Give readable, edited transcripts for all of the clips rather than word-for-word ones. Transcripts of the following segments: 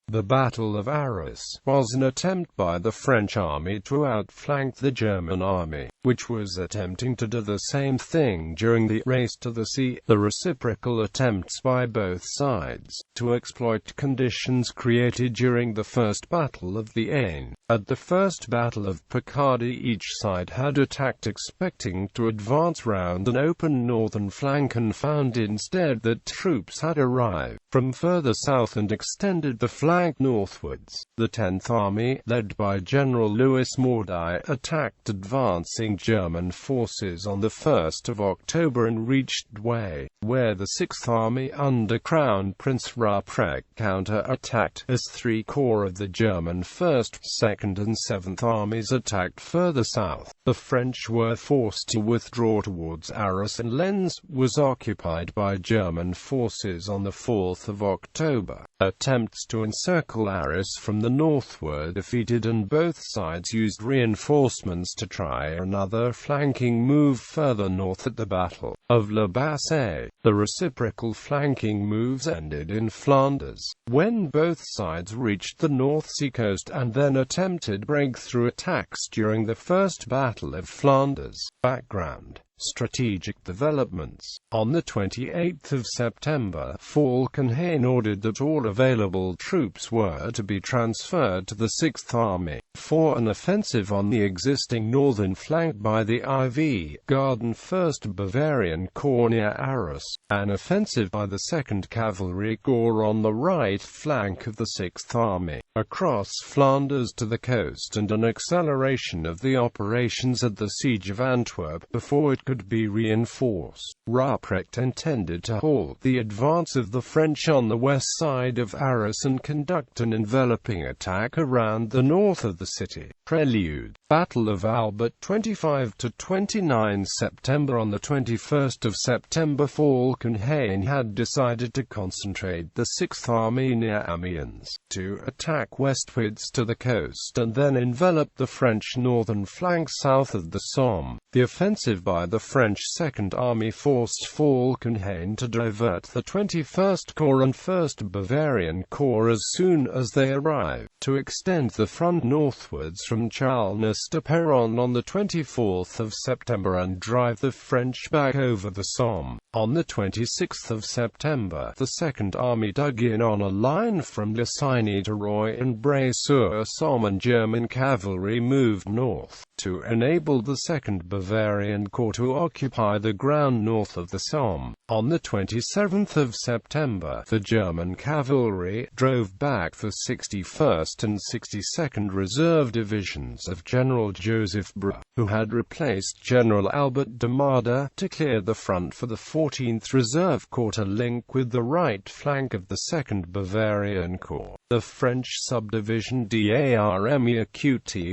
The Battle of Arras was an attempt by the French army to outflank the German army, which was attempting to do the same thing during the race to the sea. The reciprocal attempts by both sides to exploit conditions created during the First Battle of the Aisne. At the First Battle of Picardy, each side had attacked expecting to advance round an open northern flank and found instead that troops had arrived from further south and extended the flank northwards. The 10th Army, led by General Louis Maud'huy, attacked advancing German forces on the 1st of October and reached Douai, where the 6th Army under Crown Prince Rupprecht counter-attacked as 3 corps of the German 1st, 2nd and 7th Armies attacked further south. The French were forced to withdraw towards Arras and Lens, was occupied by German forces on the 4th of October. Attempts to encircle Arras from the north were defeated and both sides used reinforcements to try another flanking move further north. At the Battle of La Bassée, the reciprocal flanking moves ended in Flanders, when both sides reached the North Sea coast and then attempted breakthrough attacks during the First Battle of Flanders. Background: strategic developments. On the 28th of September, Falkenhayn ordered that all available troops were to be transferred to the 6th Army for an offensive on the existing northern flank by the IV Garden 1st Bavarian Corps near Arras, an offensive by the 2nd Cavalry Corps on the right flank of the 6th Army, across Flanders to the coast, and an acceleration of the operations at the Siege of Antwerp before it could be reinforced. Rupprecht intended to halt the advance of the French on the west side of Arras and conduct an enveloping attack around the north of the city. Prelude: Battle of Albert, 25 to 29 September. On the 21st of September, Falkenhayn had decided to concentrate the 6th Army near Amiens, to attack westwards to the coast and then envelop the French northern flank south of the Somme. The offensive by the French 2nd Army forced Falkenhayn to divert the 21st Corps and 1st Bavarian Corps as soon as they arrived, to extend the front northwards from Chalnes to Péronne on the 24th of September and drive the French back over the Somme. On the 26th of September, the 2nd Army dug in on a line from Le Signy to Roye and Bray-sur-Somme, and German cavalry moved north to enable the 2nd Bavarian Corps to occupy the ground north of the Somme. On the 27th of September, the German cavalry drove back the 61st and 62nd Reserve Divisions of General Joseph Brouat, who had replaced General Albert de Marda, to clear the front for the 14th Reserve Corps to link with the right flank of the 2nd Bavarian Corps. The French subdivision d'Armes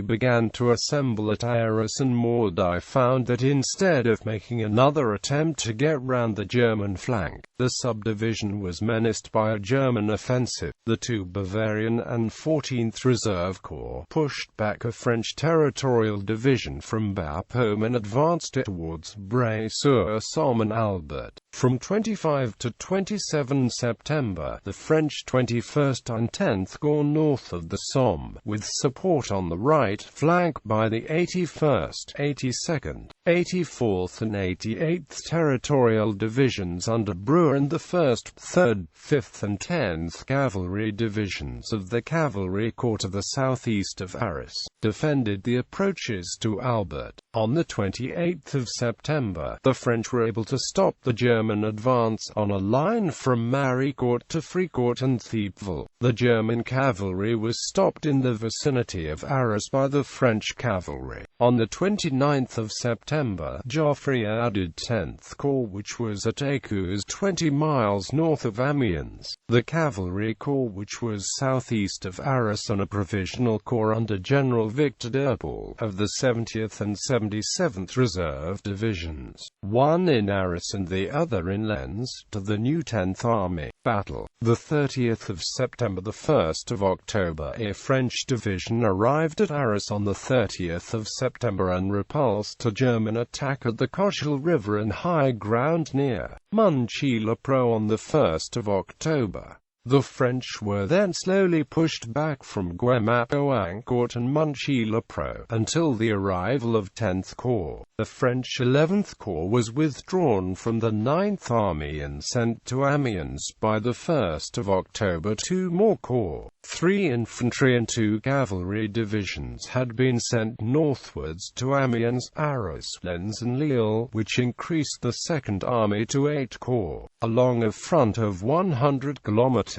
began to assemble at Arras, and Maud'huy found that instead of making another attempt to get round the German flank, the subdivision was menaced by a German offensive. The 2 Bavarian and 14th Reserve Corps pushed back a French Territorial Division from Bapaume and advanced it towards Bray-sur-Somme and Albert. From 25 to 27 September, the French 21st and 10th Corps north of the Somme, with support on the right flank by the 81st, 82nd, 84th and 88th Territorial Divisions under Brouat, and the 1st, 3rd, 5th and 10th Cavalry Divisions of the Cavalry Corps to the southeast of Arras, defended the approaches to Albert. On the 28th of September, the French were able to stop the German advance on a line from Maricourt to Fricourt and Thiepval. The German cavalry was stopped in the vicinity of Arras by the French cavalry. On the 29th of September, Joffre added 10th Corps, which was at Écus, 20 miles north of Amiens, the Cavalry Corps, which was southeast of Arras, and a provisional corps under General Victor d'Urpel of the 70th and 77th Reserve Divisions, one in Arras and the other in Lens, to the new 10th Army. Battle: the 30th of September. The 1st of October, a French division arrived at Arras on the 30th of September and repulsed a German attack at the Cochelle River and high ground near Monchy-le-Preux on the 1st of October. The French were then slowly pushed back from Guemappe-Auancourt and Monchy-le-Preux, until the arrival of 10th Corps. The French 11th Corps was withdrawn from the 9th Army and sent to Amiens by the 1st of October. 2 more corps, 3 infantry and 2 cavalry divisions had been sent northwards to Amiens, Arras, Lens and Lille, which increased the 2nd Army to 8 corps, along a front of 100 kilometers.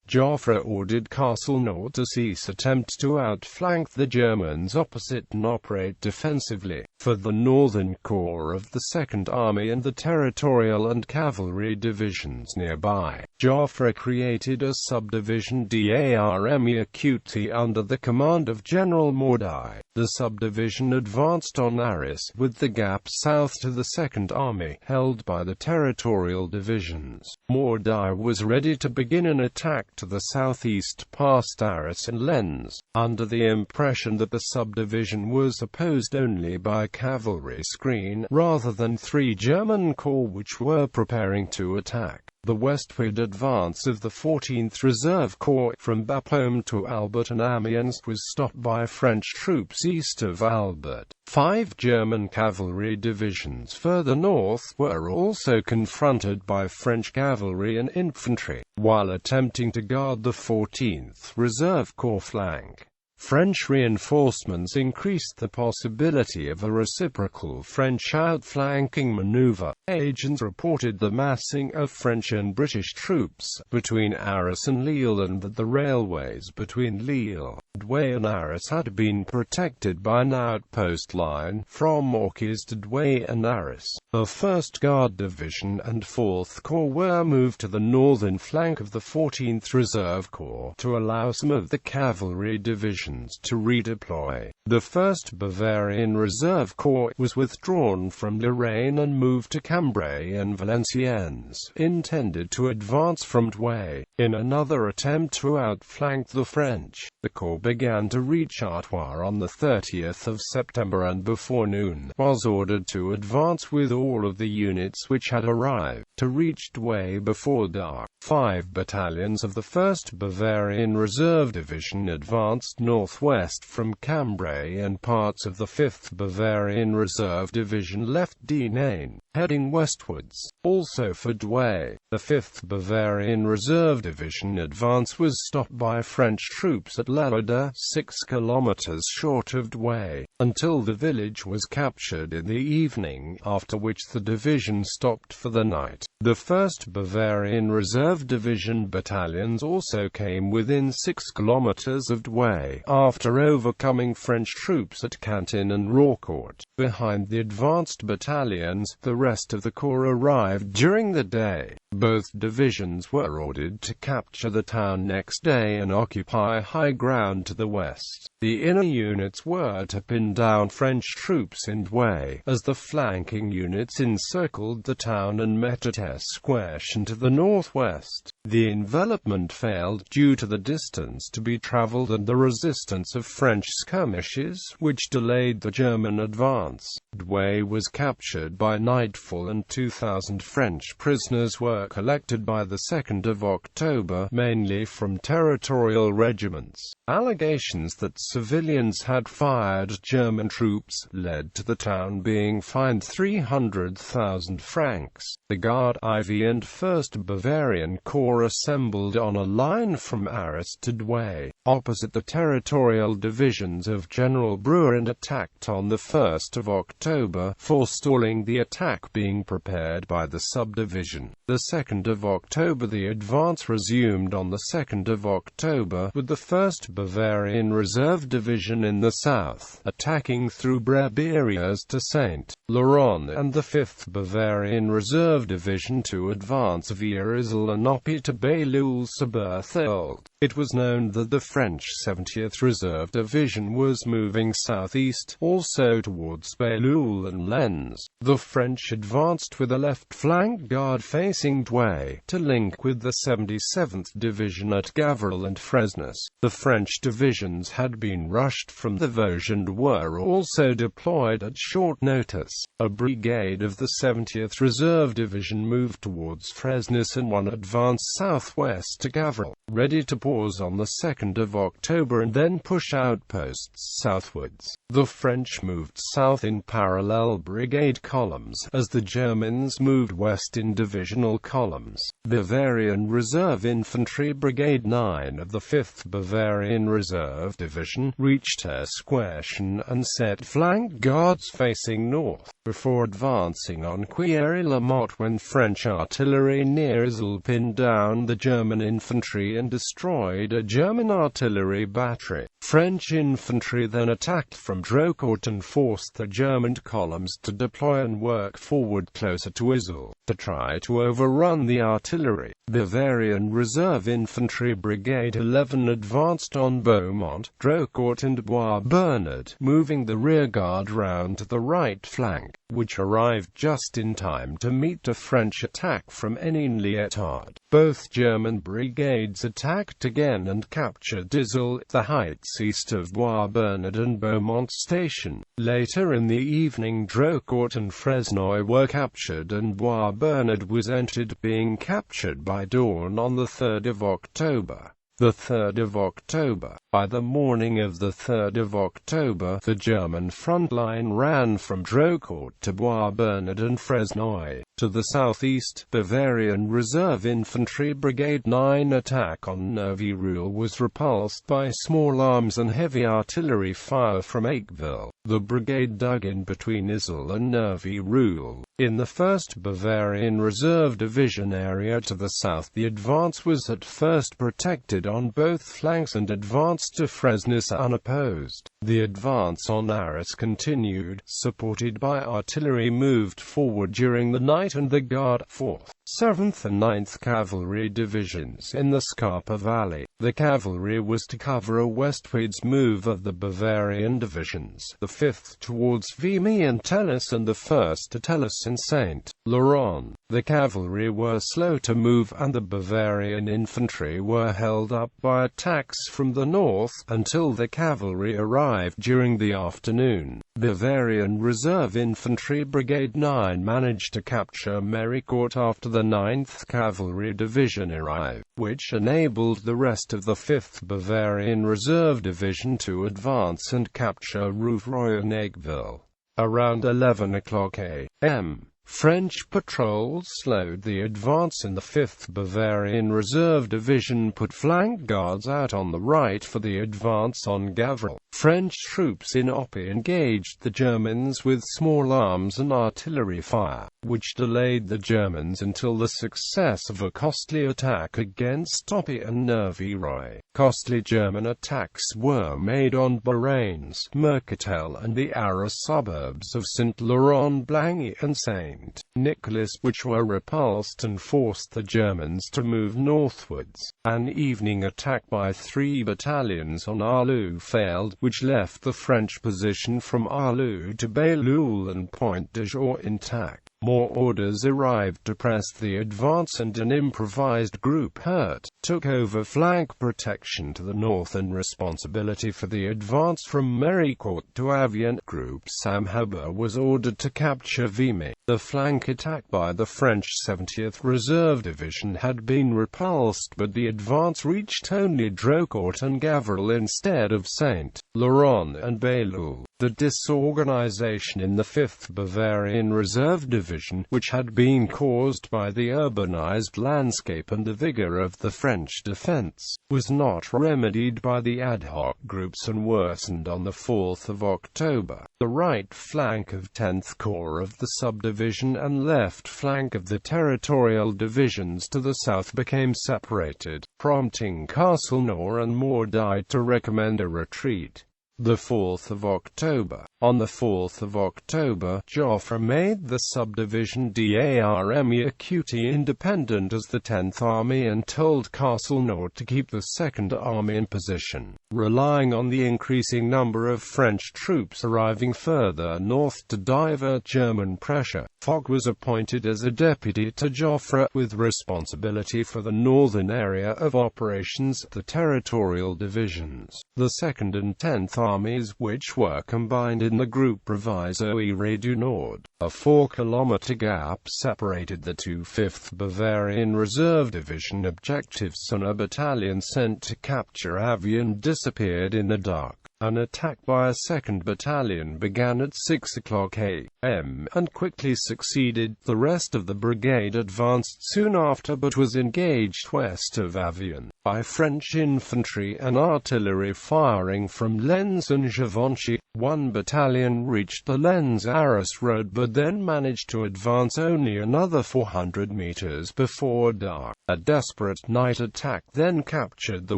Joffre ordered Castelnau to cease attempts to outflank the Germans opposite and operate defensively. For the Northern Corps of the 2nd Army and the Territorial and Cavalry Divisions nearby, Joffre created a subdivision d'Armes under the command of General Maud'huy. The subdivision advanced on Arras, with the gap south to the 2nd Army, held by the Territorial Divisions. Maud'huy was ready to begin an attack to the southeast past Arras and Lens, under the impression that the subdivision was opposed only by a cavalry screen, rather than 3 German corps which were preparing to attack. The westward advance of the 14th Reserve Corps from Bapaume to Albert and Amiens was stopped by French troops east of Albert. 5 German cavalry divisions further north were also confronted by French cavalry and infantry, while attempting to guard the 14th Reserve Corps flank. French reinforcements increased the possibility of a reciprocal French outflanking maneuver. Agents reported the massing of French and British troops between Arras and Lille, and that the railways between Lille, Douai and Arras had been protected by an outpost line from Orchies to Douai and Arras. The 1st Guard Division and 4th Corps were moved to the northern flank of the 14th Reserve Corps to allow some of the cavalry divisions to redeploy. The 1st Bavarian Reserve Corps was withdrawn from Lorraine and moved to Cambrai and Valenciennes, intended to advance from Douai, in another attempt to outflank the French. The corps began to reach Artois on the 30th of September and before noon was ordered to advance with all of the units which had arrived, to reach Douai before dark. 5 battalions of the 1st Bavarian Reserve Division advanced northwest from Cambrai, and parts of the 5th Bavarian Reserve Division left Dinant, heading westwards. Also for Douai, the 5th Bavarian Reserve Division advance was stopped by French troops at Lelauda, 6 kilometers short of Douai, until the village was captured in the evening, after which the division stopped for the night. The 1st Bavarian Reserve Division battalions also came within 6 kilometers of Douai, after overcoming French troops at Cantin and Raucourt. Behind the advanced battalions, the rest of the corps arrived during the day. Both divisions were ordered to capture the town next day and occupy high ground to the west. The inner units were to pin down French troops in Douai, as the flanking units encircled the town and met at Esquèche to the northwest. The envelopment failed due to the distance to be traveled and the resistance of French skirmishes, which delayed the German advance. Douai was captured by nightfall and 2,000 French prisoners were collected by the 2nd of October, mainly from territorial regiments. Allegations that civilians had fired at German troops led to the town being fined 300,000 francs. The Guard IV and 1st Bavarian Corps assembled on a line from Arras to Douai, opposite the Territorial Divisions of General Louis and attacked on the 1st of October, forestalling the attack being prepared by the subdivision. The 2nd of October the advance resumed on the 2nd of October, with the 1st Bavarian Reserve Division in the south, attacking through Breberias to Saint-Laurent, and the 5th Bavarian Reserve Division to advance via Isle-Anopi to Bailleul-sur-Berthold. It was known that the French 70th Reserve Division was moving southeast, also towards Battle of Lens. The French advanced with a left flank guard facing Douai, to link with the 77th Division at Gavriel and Fresnes. The French divisions had been rushed from the Vosges and were also deployed at short notice. A brigade of the 70th Reserve Division moved towards Fresnes and one advanced southwest to Gavriel, ready to pause on the 2nd of October and then push outposts southwards. The French moved south in parallel brigade columns, as the Germans moved west in divisional columns. Bavarian Reserve Infantry Brigade 9 of the 5th Bavarian Reserve Division reached Esquerchon and set flank guards facing north, before advancing on Cuillère-la-Motte when French artillery near Isle pinned down the German infantry and destroyed a German artillery battery. French infantry then attacked from Drocourt and forced the German columns to deploy and work forward closer to Isle, to try to overrun the artillery. Bavarian Reserve Infantry Brigade 11 advanced on Beaumont, Drocourt and Bois-Bernard, moving the rearguard round to the right flank, which arrived just in time to meet a French attack from Aisne-At. Both German brigades attacked again and captured Isle, the heights east of Bois-Bernard and Beaumont Station. Later in the evening Drocourt and Fresnoy were captured and Bois-Bernard was entered, being captured by dawn on the 3rd of October. The 3rd of October. By the morning of the 3rd of October, the German front line ran from Drocourt to Bois-Bernard and Fresnoy. To the southeast, Bavarian Reserve Infantry Brigade 9 attack on Neuvy-Roule was repulsed by small arms and heavy artillery fire from Aigueville. The brigade dug in between Isle and Neuvy-Roule. In the 1st Bavarian Reserve Division area to the south, the advance was at first protected on both flanks and advanced to Fresnes unopposed. The advance on Arras continued, supported by artillery moved forward during the night, and the Guard, 4th, 7th and 9th Cavalry Divisions in the Scarpa Valley. The cavalry was to cover a westwards move of the Bavarian divisions, the 5th towards Vimy and Tellus and the 1st to Tellus and Saint-Laurent. The cavalry were slow to move and the Bavarian infantry were held up by attacks from the north, until the cavalry arrived during the afternoon. Bavarian Reserve Infantry Brigade 9 managed to capture Méricourt after the 9th Cavalry Division arrived, which enabled the rest of the 5th Bavarian Reserve Division to advance and capture Rouvroy and Aigueville. Around 11 o'clock a.m., French patrols slowed the advance and the 5th Bavarian Reserve Division put flank guards out on the right for the advance on Gavriel. French troops in Oppy engaged the Germans with small arms and artillery fire, which delayed the Germans until the success of a costly attack against Oppy and Neuvy-Roule. Costly German attacks were made on Borains, Mercatel and the Arras suburbs of Saint-Laurent-Blangy and Saint-Nicolas, which were repulsed and forced the Germans to move northwards. An evening attack by 3 battalions on Arleux failed, which left the French position from Arleux to Bailleul and Pointe de Joux intact. More orders arrived to press the advance and an improvised group Hurt took over flank protection to the north and responsibility for the advance from Méricourt to Amiens. Group Sam Haber was ordered to capture Vimy. The flank attack by the French 70th Reserve Division had been repulsed, but the advance reached only Drocourt and Gavriel instead of Saint-Laurent and Bailleul. The disorganization in the 5th Bavarian Reserve Division, which had been caused by the urbanized landscape and the vigor of the French defense, was not remedied by the ad hoc groups and worsened on the 4th of October. The right flank of 10th Corps of the subdivision and left flank of the Territorial Divisions to the south became separated, prompting Castelnau and Maud'huy to recommend a retreat. the 4th of October. On the 4th of October, Joffre made the subdivision d'Armes independent as the 10th Army and told Castelnau to keep the 2nd Army in position, relying on the increasing number of French troops arriving further north to divert German pressure. Foch was appointed as a deputy to Joffre, with responsibility for the northern area of operations, the Territorial Divisions. The 2nd and 10th Armies, which were combined in the group Provisoire du Nord. A 4-kilometer gap separated the two 5th Bavarian Reserve Division objectives, and a battalion sent to capture Amiens disappeared in the dark. An attack by a 2nd Battalion began at 6 o'clock a.m. and quickly succeeded. The rest of the brigade advanced soon after but was engaged west of Amiens by French infantry and artillery firing from Lens and Givenchy. One battalion reached the Lens-Arras road but then managed to advance only another 400 meters before dark. A desperate night attack then captured the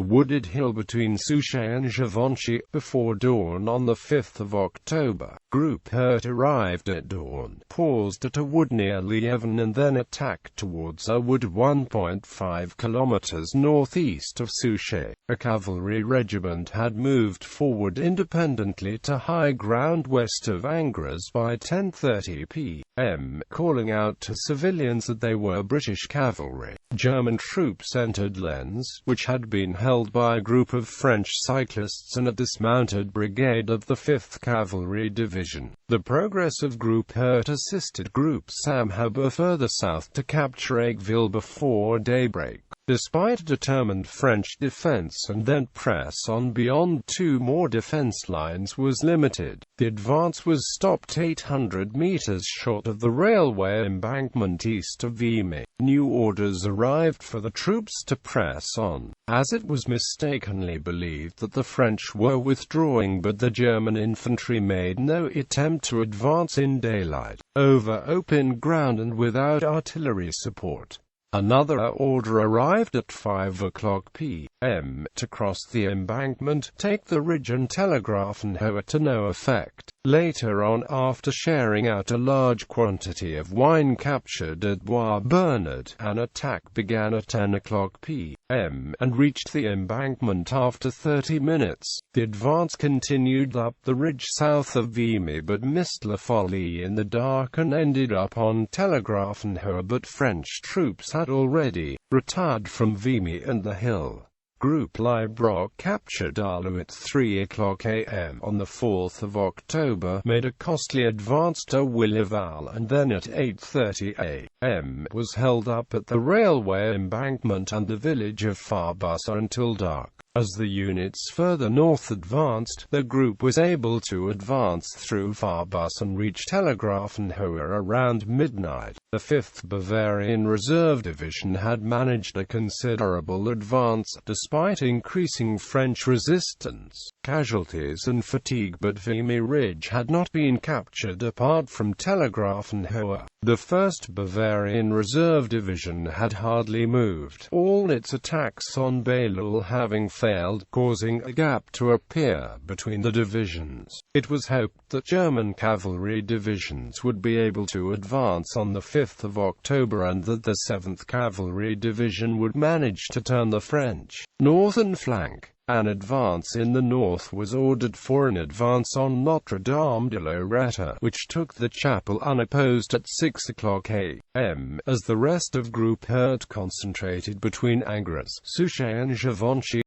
wooded hill between Souchez and Givenchy. Before dawn on the 5th of October, Group Hurt arrived at dawn, paused at a wood near Liévin and then attacked towards a wood 1.5 kilometers northeast of Souchez. A cavalry regiment had moved forward independently to high ground west of Angers by 10:30 p.m., calling out to civilians that they were British cavalry. German troops entered Lens, which had been held by a group of French cyclists and a dismounted brigade of the 5th Cavalry Division. The progress of Group Hurt assisted Group Samhabe further south to capture Aigueville before daybreak. Despite a determined French defense and then press on beyond, two more defense lines was limited. The advance was stopped 800 meters short of the railway embankment east of Vimy. New orders arrived for the troops to press on, as it was mistakenly believed that the French were withdrawing, but the German infantry made no attempt to advance in daylight, over open ground and without artillery support. Another order arrived at 5 o'clock p.m. to cross the embankment, take the ridge and Telegraphenhohe, to no effect. Later on, after sharing out a large quantity of wine captured at Bois Bernard, an attack began at 10 o'clock p.m. and reached the embankment after 30 minutes. The advance continued up the ridge south of Vimy but missed La Folie in the dark and ended up on Telegraphenhohe, but French troops had already retired from Vimy and the hill. Group Librock captured Arleux at 3 o'clock a.m. on the 4th of October, made a costly advance to Willival, and then at 8:30 a.m. was held up at the railway embankment and the village of Farbus until dark. As the units further north advanced, the group was able to advance through Farbus and reach Telegraphenhohe around midnight. The 5th Bavarian Reserve Division had managed a considerable advance, despite increasing French resistance, casualties and fatigue, but Vimy Ridge had not been captured apart from Telegraphenhohe. The 1st Bavarian Reserve Division had hardly moved, all its attacks on Bailleul having failed, causing a gap to appear between the divisions. It was hoped that German cavalry divisions would be able to advance on the 5th of October and that the 7th Cavalry Division would manage to turn the French northern flank. An advance in the north was ordered for an advance on Notre-Dame de Lorette, which took the chapel unopposed at 6 o'clock a.m., as the rest of Group Hurt concentrated between Angers, Souchez and Givenchy.